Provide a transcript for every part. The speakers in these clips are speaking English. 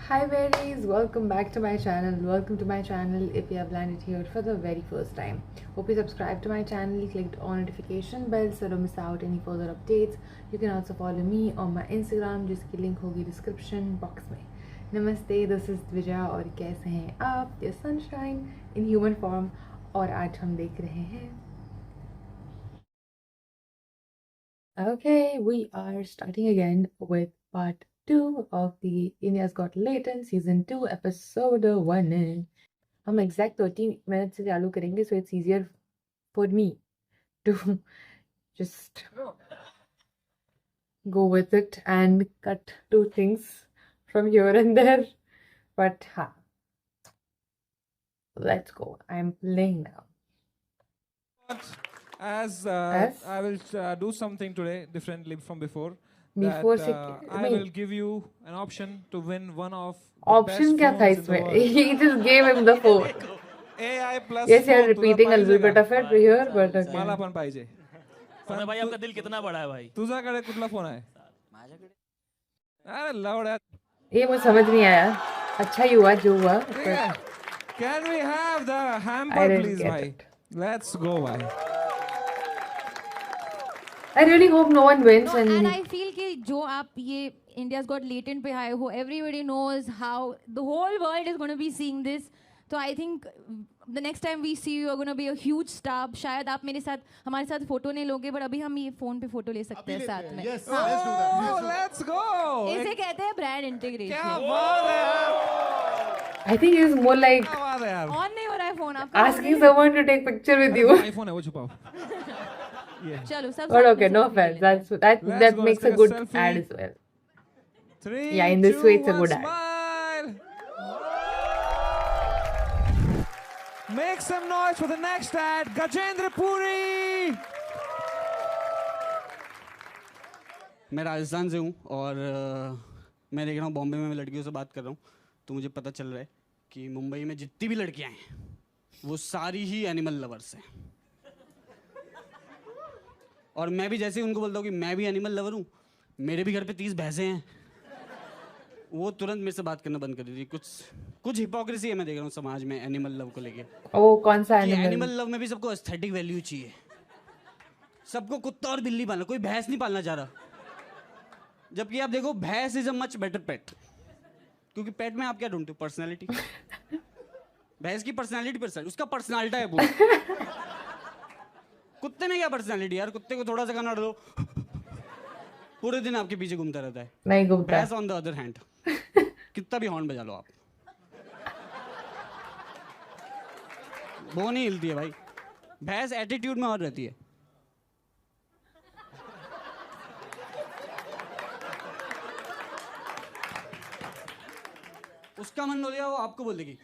Hi berries, welcome back to my channel. Welcome to my channel if you have landed here for the very first time. Hope you subscribe to my channel, clicked on notification bell so don't miss out any further updates. You can also follow me on my Instagram जिसकी link होगी description box में. Namaste, this is Dvija और कैसे हैं आप? Your sunshine in human form और आज हम देख रहे हैं. Okay, we are starting again with part 2 of the India's Got Talent season 2 episode 1. हम exact 30 minutes से चालू करेंगे, so it's easier for me to just go with it and cut two things from here and there. But let's go. I'm playing now. As I will do something today differently from before. Before I will give you an option to win one of the option best क्या था phones in the इसमें? world. He just gave him the phone. AI plus Yes, you're phone repeating a little bit of it here, but okay. मला पण पाहिजे. पण भाई आपका दिल कितना बड़ा है भाई? तुझ्याकडे कुठला फोन आहे? अरे लवड्या. ये मुझे समझ नहीं आया. अच्छा ही हुआ जो हुआ. Can we have the I hamper didn't please get भाई? it. Let's go भाई. I really hope no one wins No, and and I feel कि जो आप ये India's Got Latent पे आए हो, everybody knows how the whole world is going to be seeing this. So I think the next time we see you are going to be a huge star. शायद आप मेरे साथ हमारे साथ photo नहीं लोगे, पर अभी हम ये फोन पे फोटो ले सकते हैं साथ में. Yes, let's do that. Oh, let's go. इसे कहते हैं ब्रांड क्या इंटीग्रेशन. बात है यार. I think it's more like क्या बात है यार. ऑन नहीं हो रहा है फोन आपका. asking someone to take picture with you. iPhone है वो छुपाओ. चलो सब. But okay, no offense. That Let's that go, makes let's a take a good selfie. ad as well. 3, Yeah, in this 2, way it's a 1, good ad. smile. Make some noise for the next ad, Gajendra Puri. मैं राजस्थान से हूँ और मैं देख रहा हूँ बॉम्बे में मैं लड़कियों से बात कर रहा हूँ तो मुझे पता चल रहा है कि मुंबई में जितनी भी लड़कियाँ हैं वो सारी ही एनिमल लवर्स हैं. और मैं भी जैसे ही उनको बोलता हूँ कि मैं भी एनिमल लवर हूँ, मेरे भी घर पे 30 भैंसें हैं, वो तुरंत मेरे से बात करना बंद कर देती है. कुछ हिपोक्रेसी है मैं देख रहा हूँ समाज में एनिमल लव को लेके. Oh, कौन सा कि animal? एनिमल लव में भी सबको एस्थेटिक वैल्यू चाहिए. सबको कुत्ता और बिल्ली पालना, कोई भैंस नहीं पालना चाह रहा. जबकि आप देखो भैंस इज अ मच बेटर पेट. क्योंकि पेट में आप क्या ढूंढते हो? पर्सनैलिटी. भैंस की पर्सनैलिटी उसका पर्सनैलिटी है पूरा. कुत्ते में क्या पर्सनैलिटी यार? कुत्ते को थोड़ा सा खाना दो, पूरे दिन आपके पीछे घूमता रहता है. नहीं घूमता. भैंस ऑन द अदर हैंड कितना भी हॉर्न बजा लो आप, वो नहीं हिलती है भाई. भैंस एटीट्यूड में और रहती है. उसका मन हो गया वो आपको बोल देगी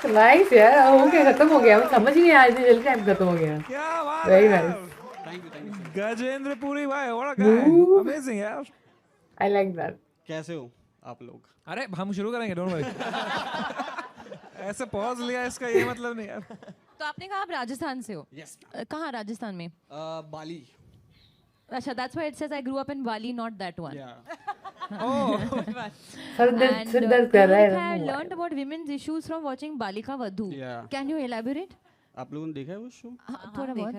नाइस यार. हो गया, खत्म हो गया. मैं समझ ही नहीं आया इतनी जल्दी टाइम खत्म हो गया. क्या बात Very है. nice. Thank you. Gajendra Puri भाई, what a guy. Ooh. Amazing यार. I like that. कैसे हो आप लोग? अरे हम शुरू करेंगे, डोंट वरी. ऐसे पॉज लिया इसका ये मतलब नहीं यार. तो आपने कहा आप राजस्थान से हो. यस. कहाँ राजस्थान में? बाली. अच्छा, that's why it says I grew up in Bali, not that one. Sir दर्द कर रहा है. I learned about women's issues from watching Balika Vadhu. Yeah. Can you elaborate? आप लोगों ने देखा है वो शो? थोड़ा बहुत.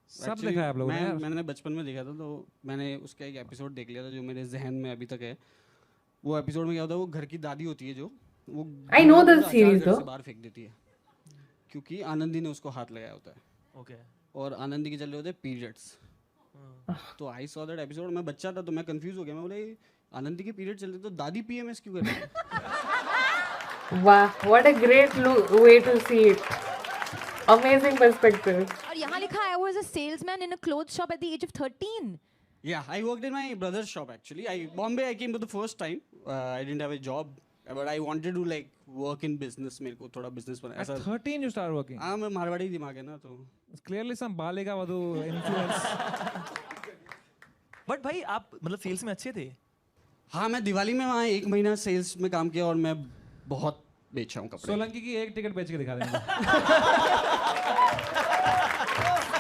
सब देखा है आप लोगों ने यार. मैंने बचपन में देखा था तो मैंने उसका एक एपिसोड देख लिया था जो मेरे जहन में अभी तक है. वो एपिसोड में क्या होता है, वो घर की दादी होती है जो वो I know the अचार series घर though. से बाहर फेंक देती है क्योंकि आनंदी ने उसको हाथ लगाया होता है. ओके. और आनंदी के चल रहे होते हैं पीरियड्स. तो आई सॉ दैट एपिसोड. मैं बच्चा था तो मैं कंफ्यूज हो गया. मैं बोले आनंदी के पीरियड चल रहे तो दादी पीएमएस क्यों कर रही है? Wow, what a great way to see it. Amazing perspective. और यहाँ लिखा है I was a salesman in a clothes shop at the age of 13. Yeah, I worked in my brother's shop actually. Bombay I came for the first time. I didn't have a job, but I wanted to like work in business. मेरे को थोड़ा business बना At ऐसा. 13 you start working. हाँ, मैं मारवाड़ी दिमाग है ना तो. Clearly some Balika Vadhu influence. But भाई आप मतलब सेल्स में अच्छे थे. हाँ, मैं दिवाली में वहाँ 1 महीना सेल्स में काम किया और मैं बहुत बेचा हूँ कपड़े. सोलंकी की एक टिकट बेच के दिखा देंगे.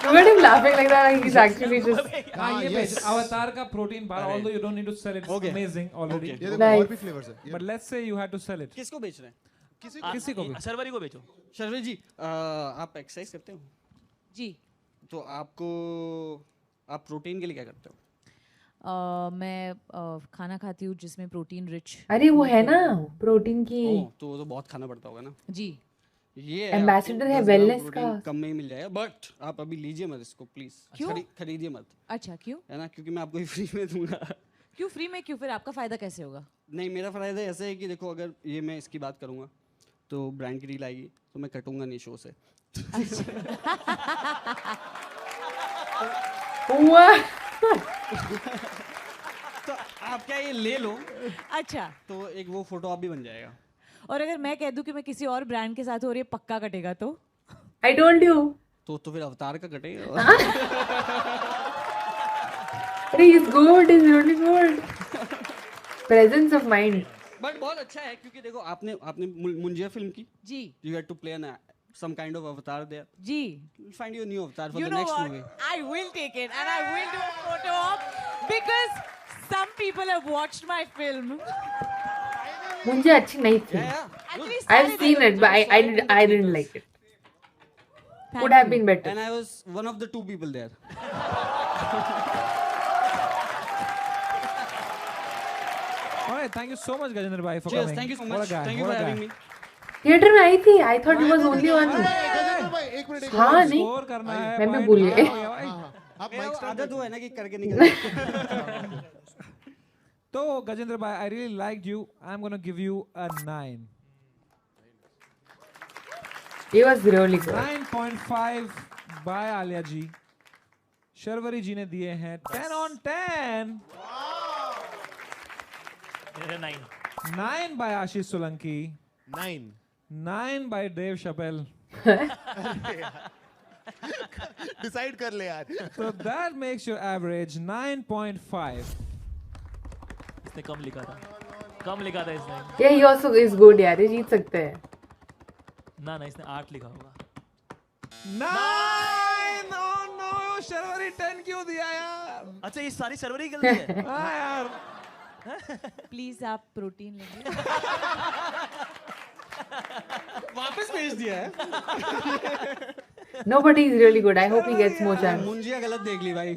Look at him laughing like that. Like he's actually just. हाँ ये भेज अवतार का protein bar although you don't need to sell it, it's Okay. amazing already. ये देखो Nice. और भी फ्लेवर्स है ये But let's say you had to sell it. किसको बेच रहे हैं? किसी को भी. सरवरी को बेचो शर्वे जी आप एक्सरसाइज करते हो? जी तो आपको आप प्रोटीन के लिए क्या करते हो? मैं खाना खाती हूँ जिसमें प्रोटीन रिच अरे वो है ना प्रोटीन की ओह तो वो तो बहुत खाना पड़ता होगा ना। जी ये Ambassador आपको है 10 ग्राम wellness प्रोटीन का। कम में ही मिल जाएगा बट आप अभी लीजिए मत इसको प्लीज। क्यों? खरीदिए मत अच्छा क्यों है ना क्योंकि मैं आपको ही फ्री में दूंगा। क्यों फ्री में क्यों फिर आपका फायदा कैसे होगा नहीं मेरा फायदा ऐसे है कि देखो अगर ये मैं इसकी बात करूंगा तो ब्रांड की डील आएगी तो मैं कटूंगा नहीं शो से। What? तो आप क्या ये ले लो अच्छा तो एक वो फोटो आप भी बन जाएगा। और अगर मैं कह दूं कि मैं किसी और ब्रांड के साथ हो रही है पक्का कटेगा तो I told you. तो फिर अवतार का कटेगा। अरे he's good. He's really good. Presence of mind. But बहुत अच्छा है क्योंकि देखो आपने आपने मुंजिया फिल्म की जी you had to play an some kind of avatar there. जी You'll find your new avatar for you the know next what movie. I will take it and I will do a photo op because some people have watched my film मुझे अच्छी नहीं थी. At least I've सारे seen देखो। it, but I didn't like it. Thank Could have you. been better. And I was one of the 2 people there. Alright, thank you so much Gajendra bhai for Cheers. coming. Thank you so What a much. guy, Thank you what for a having guy. me. Theatre में आई थी. I thought he was only one. Gajendra भाई एक minute हाँ नहीं. Score करना है. मैं भी point भूल आ गई. गया भाई. आप मेरा माइक वो स्टैंड आदत हुआ है ना कि करके निकल। तो Gajendra bhai, I really liked you. I'm gonna give you a 9. He was really good. 9.5 by Alia ji. Sharvari जी ने दिए हैं 10 on 10. मेरे 9 9 by Ashish Solanki. 9 9 by Dave Chappelle. Decide कर ले यार So that makes your average 9.5. इसने कम लिखा था इसने Yeah, he also is good यार. ये जीत सकते हैं. ना इसने 8 लिखा होगा 9! Oh no! शर्वरी 10 क्यों दिया यार? अच्छा ये सारी सर्वरी की गलती है हाँ यार. प्लीज आप प्रोटीन लेंगे वापस भेज दिया है। No, but he's really good. I hope he gets more chance. Munjya गलत देख ली भाई।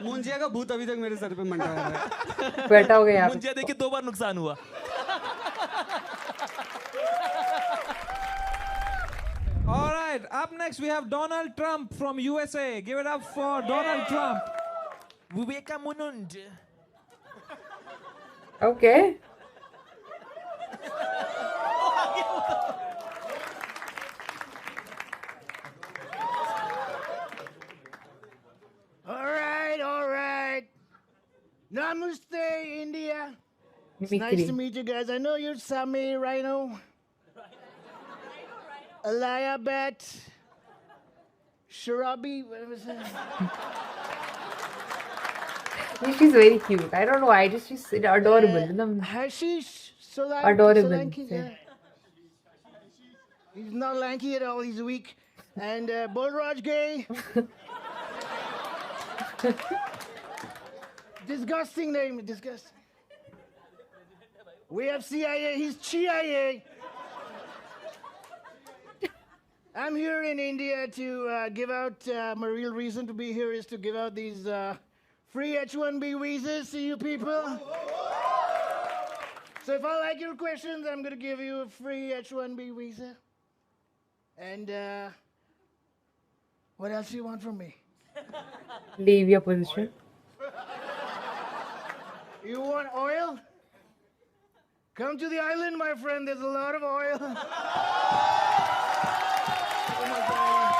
मुंजिया का भूत अभी तक मेरे सर पे मंडरा रहा है। बैठा हो गया यहाँ पे. मुझे देखिए 2 बार नुकसान हुआ All right. Up next we have Donald Trump from USA. Give it up for Donald Trump. Vivekananda Okay. All right. Namaste, India. It's nice Mimicry. to meet you guys. I know you're Sami Rhino. Alaya Bat. Sharabi. What was that? She's very cute. I don't know why. Just she's adorable. एकदम Hashish Adorable. Solanki. Yeah. He's not lanky at all. He's weak. And Bolraj Gay. Disgusting name. Disgusting. We have CIA. He's CIA. I'm here in India to give out. My real reason to be here is to give out these free H-1B visas to you people. So if I like your questions, I'm going to give you a free H-1B visa. And what else do you want from me? leave your position. You want oil? Come to the island, my friend. There's a lot of oil. Oh my God.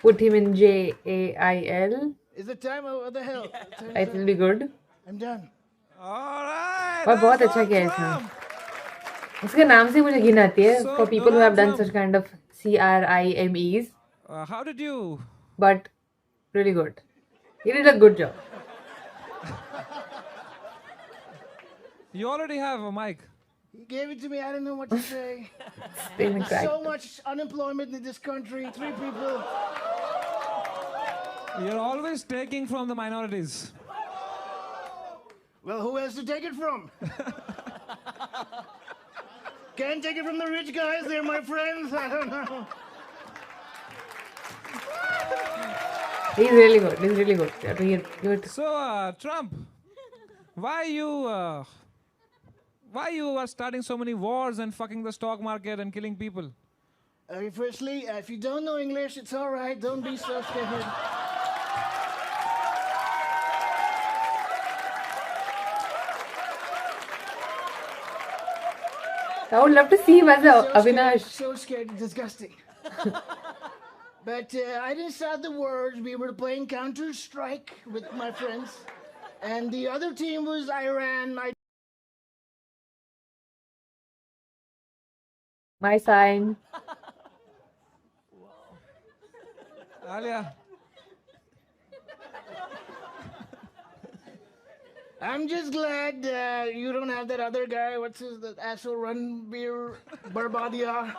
Put him in JAIL. Is it time? What the hell? I think it'll be good. I'm done. All right. और बहुत that's अच्छा किया है Donald इसने. Trump. उसके नाम से मुझे घिन आती है. So, For people who have done Donald such kind of CRIMEs, How did you? but really good. He did a good job. You already have a mic. He gave it to me. I don't know what to say. Staying cracked. So much unemployment in this country. 3 people. You're always taking from the minorities. Well, who else to take it from? Can't take it from the rich guys. They're my friends. I don't know. He's really good. He's really good. You're So, Trump, why you are starting so many wars and fucking the stock market and killing people? Firstly, if you don't know English, it's all right. Don't be so scared. I would love to see him as a Avinash. So scared, disgusting. But I didn't start the wars. We were playing Counter-Strike with my friends. And the other team was Iran. My sign. Alia, I'm just glad you don't have that other guy. What's his the asshole Ranbir Barbadia?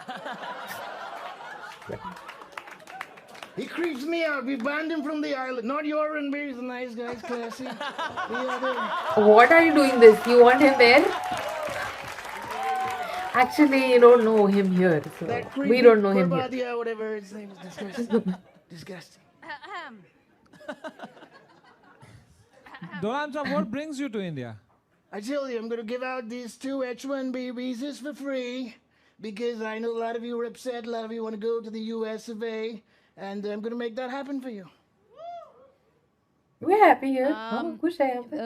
He creeps me out. We banned him from the island. Not your Ranbir. He's a nice guy. He's classy. The other. What are you doing this? You want him there? Actually, you don't know him here. So That we creepy don't know him here. Barbadia, whatever his name is. Disgusting. Disgusting. Donald Trump, what brings you to India? I tell you, I'm going to give out these 2 H-1B visas for free because I know a lot of you are upset. A lot of you want to go to the US of A, and I'm going to make that happen for you. We're happy here. हम खुश हैं यहाँ पे.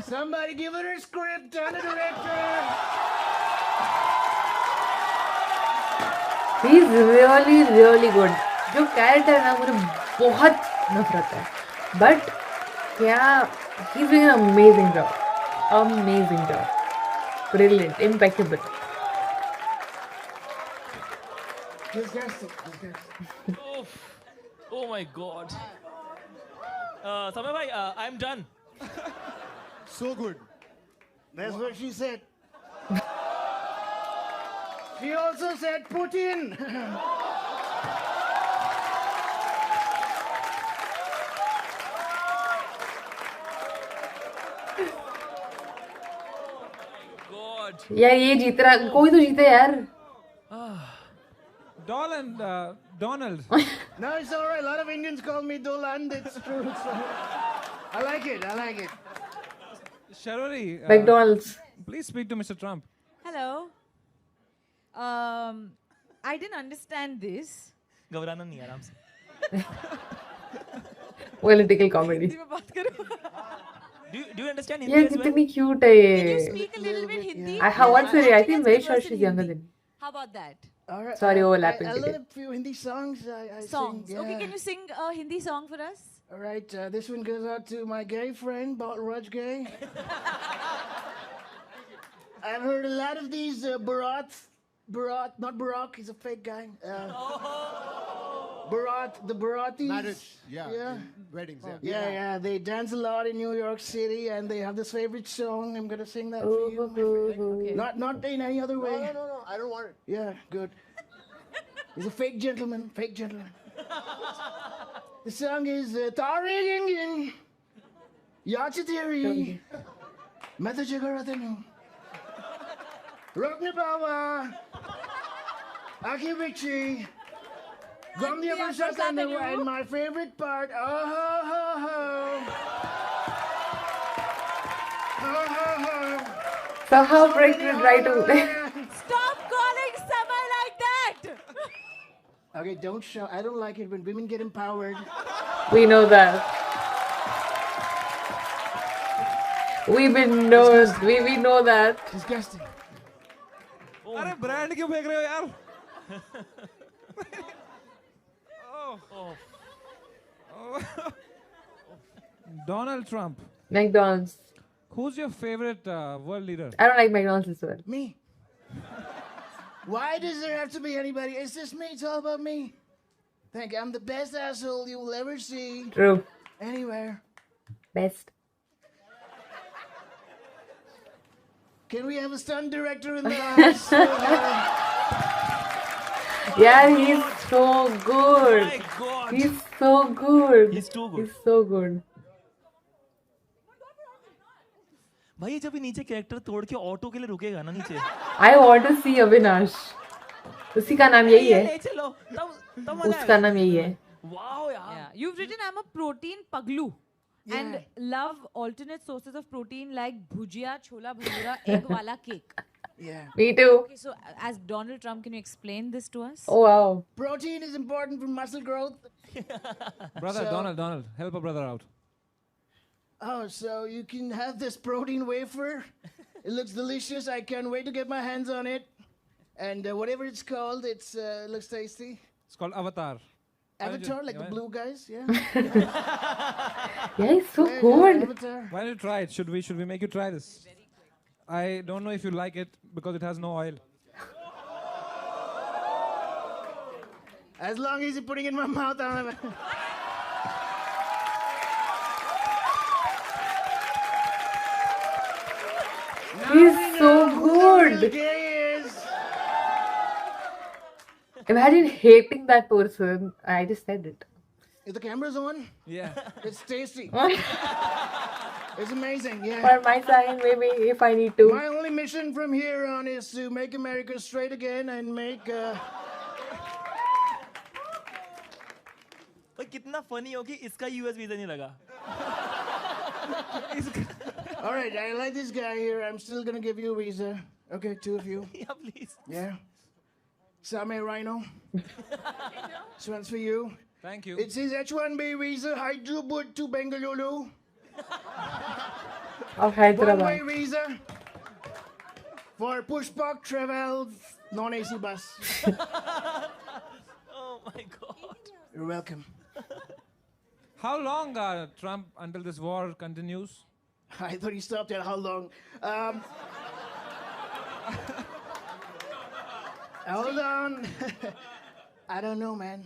Somebody give her a script and a director. He's really, really good. जो character है ना मुझे बहुत नफरत है. But क्या he's doing an amazing job. Amazing job. Brilliant. Impeccable. Disgusting. Disgusting. Oh my God. Samay bhai, I'm done. So good. That's what she said. She also said Putin. God. यार ये जीत रहा कोई तो जीते यार. Donald. No, it's all right. A lot of Indians call me Doland. It's true. So I like it. I like it. Sharwari, McDonald's. please speak to Mr. Trump. Hello. I didn't understand this. घबराना नहीं आराम से. Political comedy. Hindi में बात करो. Do you understand यार Hindi as well? कितनी cute है Can you ये. speak a little bit Hindi? What's her? I Actually, think let's very converse sure in she's younger Hindi. than me. How about that? All right. Sorry, overlapping I today. learned a few Hindi songs. I Songs. Sing, Okay, yeah. can you sing a Hindi song for us? All right. This one goes out to my gay friend, Raj Gay. I've heard a lot of these Bharat, not Barack, he's a fake guy. Bharat, the Bharatis. Marriage. Yeah. Yeah. Weddings. Yeah. Yeah, yeah. They dance a lot in New York City, and they have this favorite song. I'm gonna sing that for you. Not in any other way. No. I don't want it. Yeah, good. He's a fake gentleman. Fake gentleman. The song is Tari Gingin Yachatiri Metajaгаратenu Roknabawa Aki Richie Gomdia Bashatanu, and my favorite part, oh ho ho ho. Oh ho ho. Somehow break it right away. Stop calling Samay like that! Okay, don't shout. I don't like it when women get empowered. We know that. We know that. Disgusting. अरे brand क्यों फेंक रहे हो यार? Donald Trump. McDonald's. Who's your favorite world leader? I don't like McDonald's as well. Me. Why does there have to be anybody? It's just me. It's all about me. Thank you. I'm the best asshole you will ever see True. anywhere. Best. Can we have a stunt director in the house? Yeah, he's so good. My God. He's so good. He's too good. He's so good. भाई जब ये नीचे character तोड़ के auto के लिए रुकेगा ना नीचे I want to see Avinash. उसी का नाम यही है. ले चलो तब मजा उसका नाम यही है. वाओ यार Yeah. You've written I'm a protein paglu. And love alternate sources of protein like bhujia, chola bhura, egg wala cake. Yeah. Me too. Okay, so as Donald Trump, can you explain this to us? Oh wow. Protein is important for muscle growth. Brother, So- Donald, help a brother out. Oh, so you can have this protein wafer. It looks delicious. I can't wait to get my hands on it. And whatever it's called, it looks tasty. It's called Avatar. Avatar, like the yeah. blue guys, yeah. Yeah, he's so There you go, good. Avatar. Why don't you try it? Should we make you try this? I don't know if you like it because it has no oil. As long as you're putting it in my mouth, I'll have it. He's so Who good. gay is. Imagine hating that person. I just said it. If the camera's on, Yeah. it's tasty. For It's amazing, yeah. my sign, maybe if I need to. My only mission from here on is to make America straight again and make. भाई कितना funny हो कि इसका US visa नहीं लगा All right, I like this guy here. I'm still gonna give you a visa. Okay, two of you. या please Yeah. Same Rhino. This one's for you. Thank you. It says H1B visa, Hyderabad to Bengaluru. Of Hyderabad. One-way visa for Pushpak travel, non-AC bus. Oh my god. You're welcome. How long, Trump, until this war continues? I thought you stopped at how long. Hold on. I don't know, man.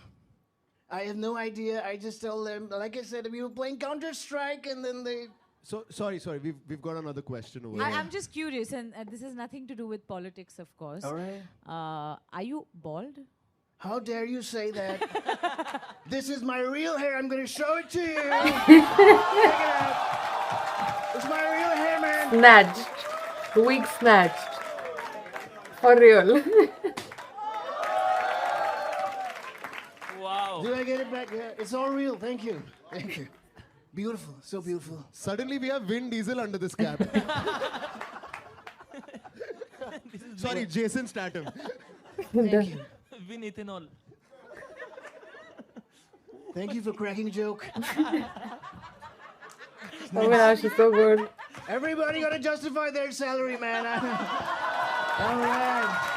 I have no idea. I just tell them, like I said, we were playing Counter-Strike and then they... So sorry. We've got another question over here. I'm just curious, and this has nothing to do with politics, of course. All right. Are you bald? How dare you say that? This is my real hair. I'm going to show it to you. Check it out. It's my real hair, man. Snatched. Wig snatched. For real. Wow Do I get it back? Yeah, it's all real. Thank you. Thank you. Beautiful. So beautiful. Suddenly we have Vin Diesel under this cap. Sorry, Jason Statham. Thank you. Win ethanol Thank you for cracking a joke. Avinash is so good. Everybody got to justify their salary, man. All right.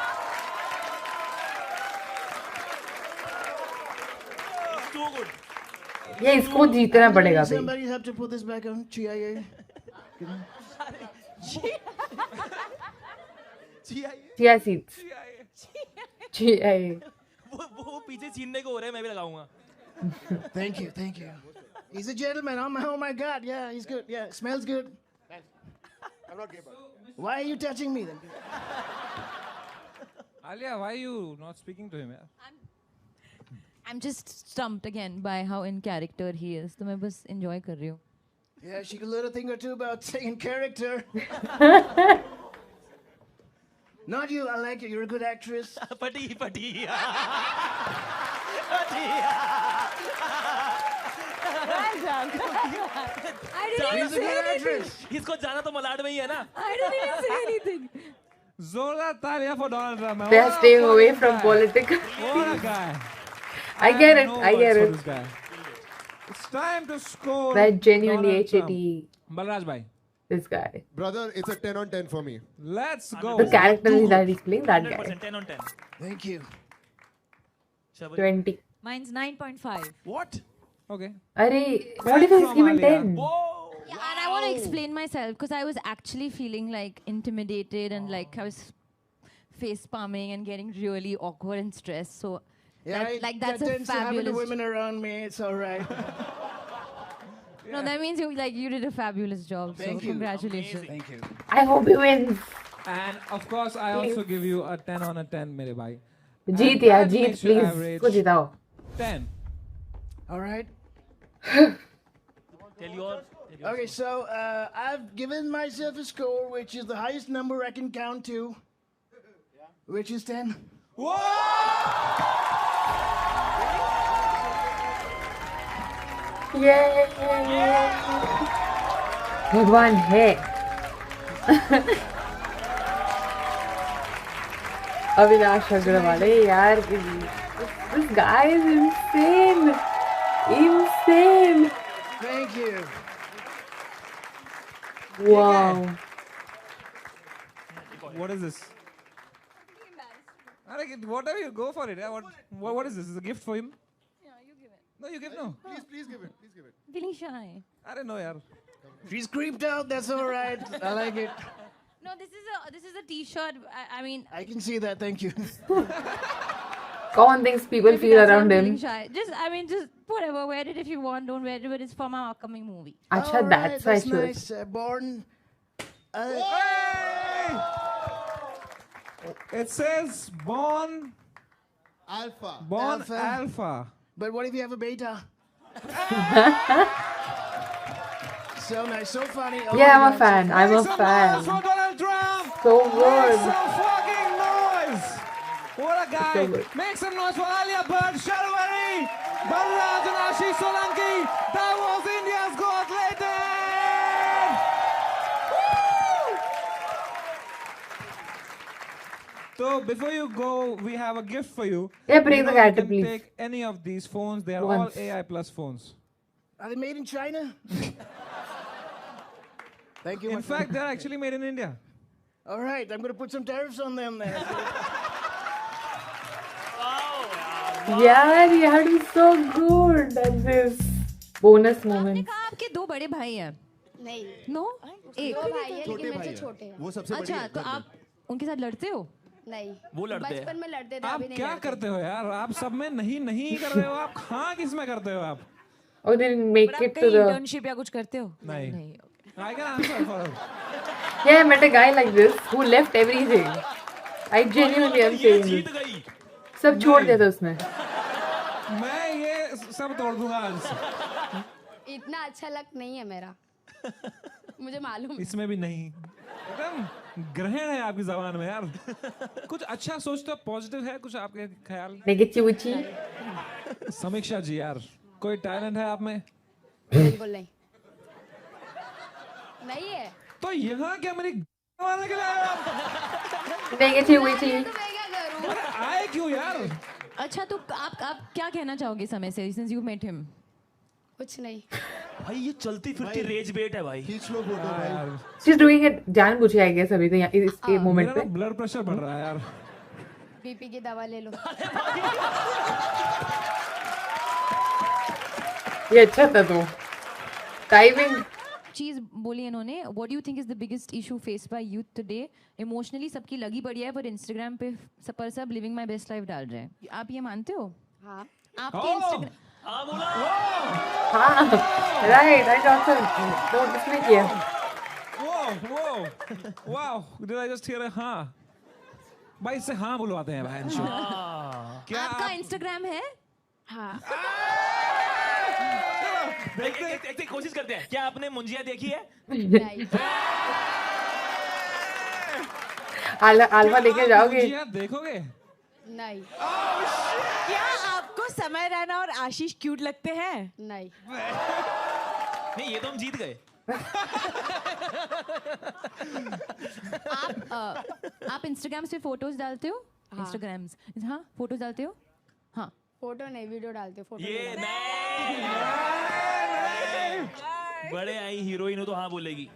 Too good ये इसको जीतना पड़ेगा भाई. Somebody have to put this back on. CIA. Chia seeds. Chia. वो पीछे छीनने को हो रहा है मैं भी लगाऊंगा Thank you. Thank you. He's a gentleman. Oh my God. Yeah, he's good. Yeah, smells good. I'm not gay, bro. Why are you touching me then? Alia, why are you not speaking to him? Yeah? I'm just stumped again by how in character he is. तो मैं बस enjoy कर रही हूँ. Yeah, she could learn a thing or two about saying character. Not you. I like you. You're a good actress. पटी पटी I didn't She's a good actress. इसको जाना तो मलाड में ही है ना I didn't even say anything. Zola Talia for Donald Trump. man. They are What a staying away fucking from guy. politics. What a guy. I get have it. no I words get for it. this guy. It's time to score. That genuinely Donald Trump. HAT. Balraj bhai. This guy. Brother, it's a 10 on 10 for me. Let's go. The character that he's playing, that guy. 100% 10 on 10 Thank you. 20. Mine's 9.5. what Okay. Arey, what if it's from even Alia. 10? whoa Yeah, and I want to explain myself because I was actually feeling like intimidated and like I was face palming and getting really awkward and stressed. So Yeah, that's that a tends to happen to fabulous. women around me. It's all right. No, that means you did a fabulous job. Thank so you. congratulations. Thank you. I hope he wins. And of course, I also give you a 10 on a 10, मेरे भाई. जीत And यार, that Jeet makes your please average को जिताओ. 10. All right. Tell your Okay, so I've given myself a score which is the highest number I can count to, which is 10. भगवान है. अविनाश अग्रवाल यार, this guy is insane. Thank you. Wow. What is this? Whatever, you go for it. Yeah. What is this? Is a gift for him? Yeah, you give it. No, you give no. Please give it. Please give it. Feeling shy. I don't know, yaar. She's creeped out. That's all right. I like it. No, this is a T-shirt. I mean, I can see that. Thank you. Common things people maybe feel that's why around I'm him. feeling shy. Just whatever. Wear it if you want. Don't wear it. But it's for my upcoming movie. अच्छा, All right, that's why that's she was. nice. Born. It says born Alpha. alpha. But what if you have a beta? So nice, so funny. Oh Yeah, my I'm a God. fan. I'm a Make some noise for fan. Donald Trump. So Make good. some fucking noise. What a guy. So good. Make some noise for Alia Bhatt, Sharvari, Balraj and Ashish Solanki. That was India's Got Latent. Woo! So before you go, we have a gift for you. Yeah, bring the You cat, can please. take any of these phones. They are Once. all AI plus phones. Are they made in China? Thank you. In my fact, friend. they're actually made in India. All right, I'm going to put some tariffs on them then. Yeah, you have to be so good at this. Bonus आपने moment. कहा आपके दो बड़े भाई हैं. नहीं No? एक. दो भाई है लेकिन मेरे से छोटे हैं वो सबसे बड़ी अच्छा, है तो आप उनके साथ लड़ते हो? नहीं वो लड़ते हैं। बचपन में लड़ते थे आप अभी नहीं क्या लड़ते। करते हो यार? आप सब में नहीं कर रहे हो. आप हाँ किस में करते हो आप? Oh, they didn't make आप it to कहीं the. internship या कुछ करते हो? नहीं. नहीं. Okay. I can answer for her. Yeah, I met a guy like this who left everything. I genuinely am saying Jeet this. गई. सब छोड़ दिया था उसने. मैं ये सब तोड़ दूंगा आज. इतना अच्छा लक नहीं है मेरा मुझे मालूम है। इसमें भी नहीं. एकदम ग्रहण है आपकी जबान में यार. कुछ अच्छा सोचते हो, पॉजिटिव है कुछ आपके ख्याल? Negativity. समीक्षा जी यार, कोई टैलेंट है आप में? बिल्कुल नहीं नहीं है तो यहाँ क्या मेरी मारने के लिए आए आप? Negativity. तो मैं क्या करूं आए क्यों यार? अच्छा, तो आप क्या कहना चाहोगे समय से since you met him? कुछ नहीं भाई ये चलती फिरती रेज बेट है भाई. खींच लो फोटो भाई. यार She's doing it जानबूझ के I guess अभी तो इसके moment मेरा पे. ना ब्लड प्रेशर बढ़ रहा है यार. बीपी की दवा ले लो ये अच्छा था तो. Timing. चीज बोली इन्होंने. What do you think is the biggest issue faced by youth today? Emotionally सबकी लगी पड़ी है पर Instagram पे सब living my best life डाल रहे हैं. आप ये मानते हो? हाँ आपके Instagram हाँ बोला. हाँ. Right. I also notice नहीं किया. Whoa. Wow. Did I just hear a हाँ? भाई इससे हाँ बुलवाते हैं भाई इंशो. क्या आपका आप Instagram है? हाँ एक कोशिश करते हैं. क्या आपने मुंजिया देखी है? नहीं आल्फा लेके जाओगे? जी, आप देखोगे? नहीं क्या आपको समय रैना और आशीष क्यूट लगते हैं? नहीं नहीं ये तो हम जीत गए. आप Instagram पे फोटोज डालते हो? हाँ। Instagrams हाँ फोटोज डालते हो? हाँ. फोटो नहीं वीडियो डालते फोटो ये नहीं नहीं. बड़े आई हीरोइन हो तो हाँ बोलेगी.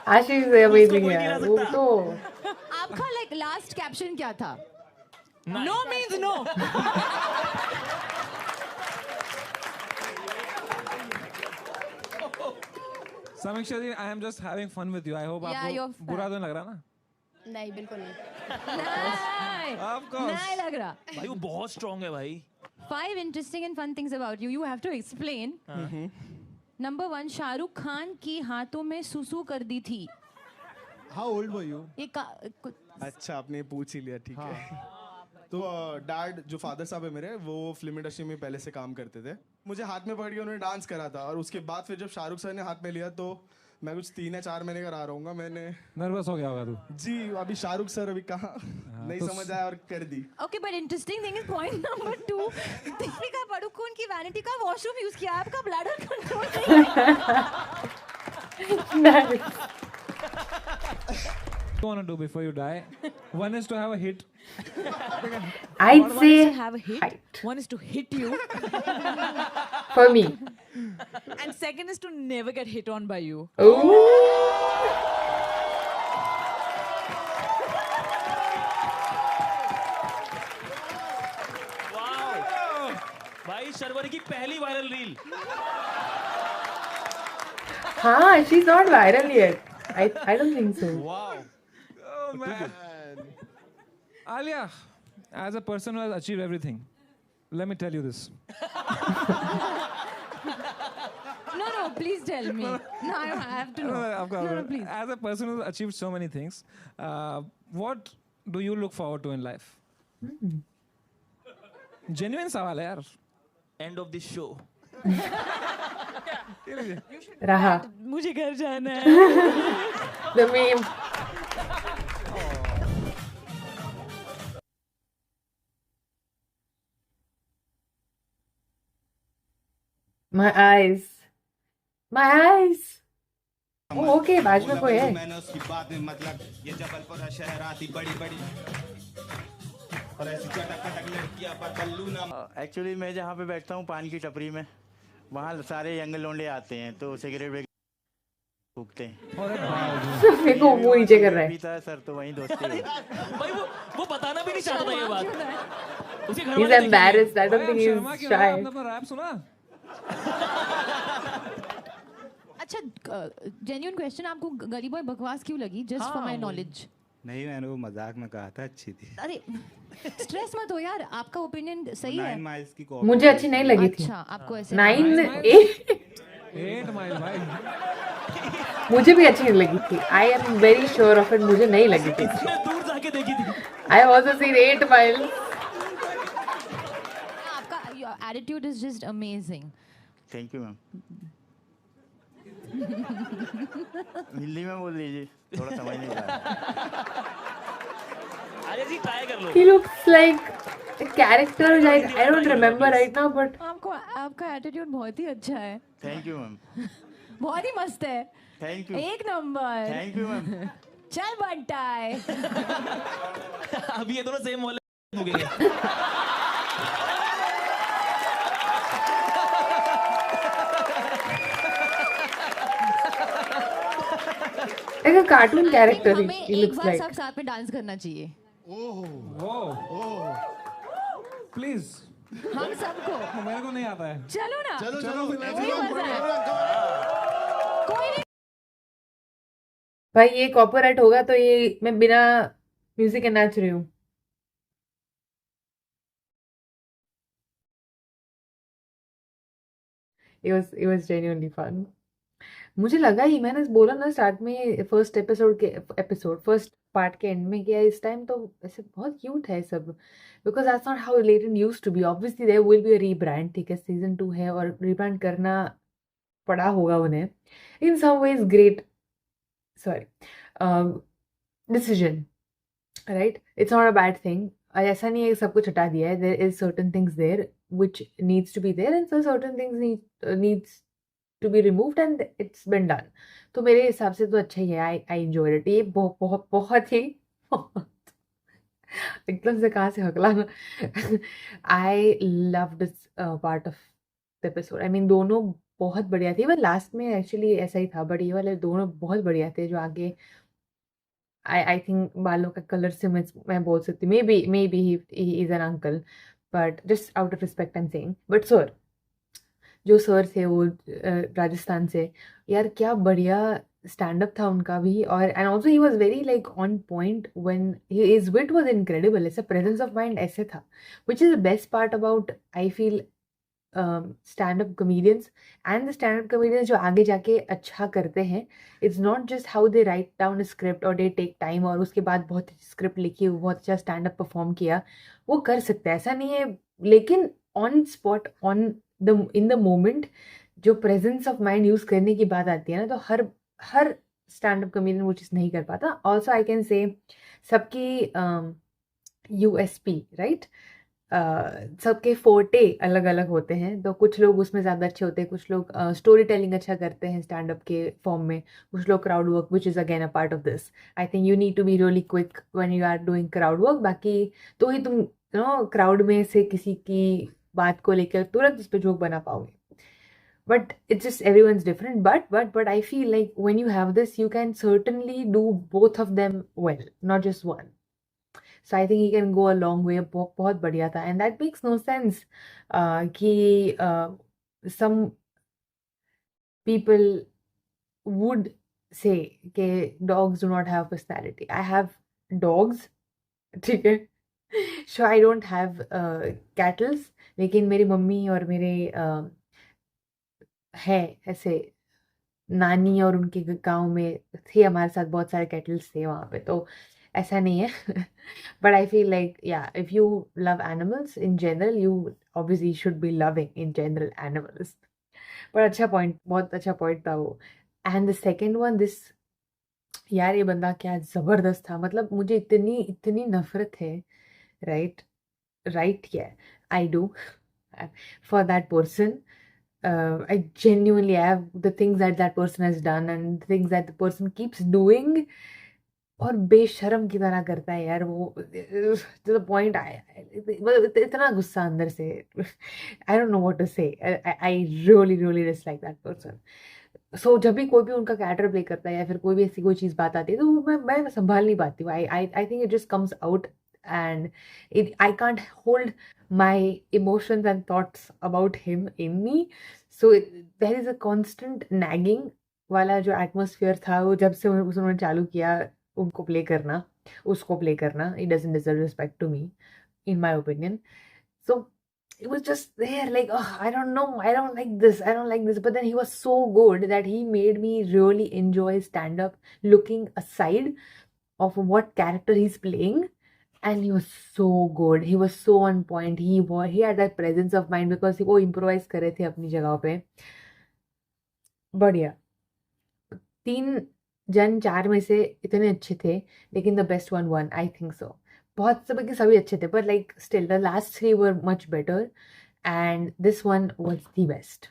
आशीष अमेजिंग कोई नहीं यार. ला वो सकता. तो आपका लाइक लास्ट कैप्शन क्या था? No means no. समीक्षा जी, I am just having fun with you. I hope Yeah, आपको you're fun. बुरा तो नहीं लग रहा ना? नहीं बिल्कुल नहीं नहीं Of course. नहीं लग रहा. भाई वो बहुत स्ट्रांग है भाई. 5 interesting and fun things about you. You have to explain. Number 1 Shahrukh Khan की हाथों में सुसु कर दी थी. How old were you? ये अच्छा आपने पूछ ही लिया ठीक है. तो डैड जो फादर साहब है मेरे वो फिल्म इंडस्ट्री में पहले से काम करते थे. मुझे हाथ में पकड़ के उन्होंने डांस करा था और उसके बाद फिर जब शाहरुख सर ने हाथ में लिया तो मैं कुछ 3 या 4 महीने का रहा रहूँगा. मैंने नर्वस हो गया होगा तू. जी अभी शाहरुख सर अभी कहाँ नहीं समझ आया और कर दी. Okay but interesting thing is point number 2 Deepika Padukone की वैनिटी का वॉशरूम यूज किया. आपका ब्लैडर कंट्रोल नहीं. What do you want to do before you die? One is to have a hit. I'd One say is to have a hit. height. One is to hit you. For me. And second is to never get hit on by you. Ooh. भाई शर्वरी की पहली viral reel. हाँ, she's not viral yet. I don't think so. Wow. Oh man. Alia, as a person who has achieved everything, let me tell you this. No, please tell me. No, I have to know. Of course. No, please. As a person who has achieved so many things, what do you look forward to in life? Genuine सवाल है यार. End of this show. Raha. मुझे घर जाना है. The meme. My eyes. My eyes. Oh, okay, बाजू में कोई है. मैंने उसकी बात में मतलब ये जबलपुर शहर आती बड़ी बड़ी और ऐसी चटक पटक लड़कियां पर बल्लू ना. एक्चुअली मैं जहाँ पे बैठता हूँ पान की टपरी में वहाँ सारे यंग लोंडे आते हैं तो सिगरेट फूकते हैं. मेरे को मुंह नीचे कर रहा है. पीता है सर तो वहीं दोस्ती है. भाई वो बताना भी नहीं चाहता था ये बात. उसके घर He's वाले embarrassed. I don't think Sharma he's क्यों है? shy. आपने अपना रैप सुना? अच्छा जेन्युइन क्वेश्चन. आपको गली बॉय बकवास क्यों लगी? Just for my knowledge. नहीं मैंने वो मजाक में कहा था अच्छी थी. अरे स्ट्रेस मत हो यार. आपका ओपिनियन सही है. 9 माइल्स की मुझे अच्छी नहीं लगी थी. अच्छा आपको ऐसे 8 माइल भाई. मुझे भी अच्छी नहीं लगी थी. I am very sure of it. मुझे नहीं लगी थी. दूर जाके देखी थी. I also seen 8 miles. आपका attitude is just amazing. Thank you ma'am. Hindi में बोल दीजिए थोड़ा समझ नहीं आ रहा. अरे जी ट्राई कर लो. He looks like a character like I don't remember right now, but आपको आपका एटीट्यूड बहुत ही अच्छा है. Thank you ma'am. बहुत ही मस्त है. Thank you. एक नंबर. Thank you ma'am. चल बंटाए. अभी ये दोनों सेम वाले भूगेंगे. like a cartoon character. हमें He एक looks बार like. सब साथ में डांस करना चाहिए. प्लीज. हम सबको. मेरे को नहीं आता है. चलो ना. चलो वही मजा है. कोई नहीं. भाई ये कॉपीराइट होगा तो ये मैं बिना म्यूजिक के नाच रही हूँ. It was genuinely fun. मुझे लगा ही मैंने बोला ना स्टार्ट में फर्स्ट पार्ट के एंड में कि इस टाइम तो ऐसे बहुत क्यूट है सब. Because that's not how related used to be. Obviously there will be a rebrand. ठीक है सीजन 2 है और रीब्रांड करना पड़ा होगा उन्हें. In some ways great decision right. It's not a bad thing. ऐसा नहीं है कि सब कुछ हटा दिया है. There is certain things there which needs to be there and so certain things needs to be removed and it's been done. तो मेरे हिसाब से तो अच्छा ही है. I enjoyed it. ये बहुत ही एकदम से कहाँ से हकलाना. I loved this part of the episode. I mean दोनों बहुत बढ़िया थे. इवन लास्ट में एक्चुअली ऐसा ही था बट ये वाले दोनों बहुत बढ़िया थे. जो आगे I think बालों का कलर से मैं बोल सकती हूँ. maybe he is an uncle. But just out of respect I'm saying. But sir, जो सर थे वो राजस्थान से यार क्या बढ़िया स्टैंड अप था उनका भी. और and also he was very like on point when his wit was incredible. ऐसा प्रेजेंस ऑफ माइंड ऐसे था which is the best part about I feel stand up comedians and the stand up comedians जो आगे जाके अच्छा करते हैं, it's not just how they write down script और दे टेक टाइम और उसके बाद बहुत अच्छी स्क्रिप्ट लिखी, बहुत अच्छा स्टैंड अप परफॉर्म किया, वो कर सकते हैं, ऐसा नहीं है। लेकिन on spot, in the moment जो प्रेजेंस ऑफ माइंड यूज़ करने की बात आती है ना, तो हर स्टैंड अप कॉमेडियन वो चीज़ नहीं कर पाता। ऑल्सो आई कैन से सबकी यूएसपी राइट, सबके फोर्टे अलग अलग होते हैं, तो कुछ लोग उसमें ज़्यादा अच्छे होते हैं, कुछ लोग स्टोरी टेलिंग अच्छा करते हैं स्टैंड अप के फॉर्म में, कुछ लोग crowd work which is again a part of this. I think you need to be really quick when you are doing crowd work, बाकी तो ही तुम क्राउड में से किसी की बात को लेकर तुरंत उस पर जोक बना पाओगे। But it's just everyone's different. But I feel like when you have this, you can certainly do both of them well, not just one. So I think he can go a long way. बहुत बढ़िया था, and that makes no sense कि some people would say कि dogs do not have personality. I have dogs, ठीक है, so I don't have cattle, लेकिन मेरी mummy और मेरे है ऐसे नानी और उनके गांव में थे, हमारे साथ बहुत सारे कैटल्स थे वहाँ पे, तो ऐसा नहीं है। बट आई फील लाइक या if you love animals in general, you obviously should be loving in general animals. पर अच्छा पॉइंट, बहुत अच्छा पॉइंट था वो। And the second one, this यार ये बंदा क्या ज़बरदस्त था, मतलब मुझे इतनी नफरत है, राइट क्या I do for that person. I genuinely have the things that person has done and the things that the person keeps doing, और बेशरम की तरह करता है यार वो, to the point इतना गुस्सा अंदर से, I don't know what to say. I really dislike that person. So जब भी कोई भी उनका कैरेक्टर प्ले करता है या फिर कोई भी ऐसी कोई चीज़ बात आती है, तो मैं संभाल नहीं पाती हूँ. I think it just comes out and I can't hold my emotions and thoughts about him in me. So there is a constant nagging वाला जो atmosphere था, वो जब से उन्होंने चालू किया उनको प्ले करना, उसको प्ले करना, it doesn't deserve respect to me, in my opinion. So it was just there like, oh, I don't know, I don't like this, but then he was so good that he made me really enjoy stand up, looking aside of what character he's playing. And he was so good. He was so on point. He had that presence of mind because वो improvise कर रहे थे अपनी जगह पे. बढ़िया. 4 में से इतने अच्छे थे, लेकिन the best one won, I think so. बहुत सभी अच्छे थे, but like still the last 3 were much better, and this one was the best.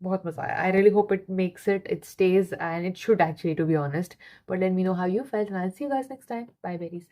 बहुत मजा आया. I really hope it makes it stays, and it should actually, to be honest. But let me know how you felt, and I'll see you guys next time. Bye, berries.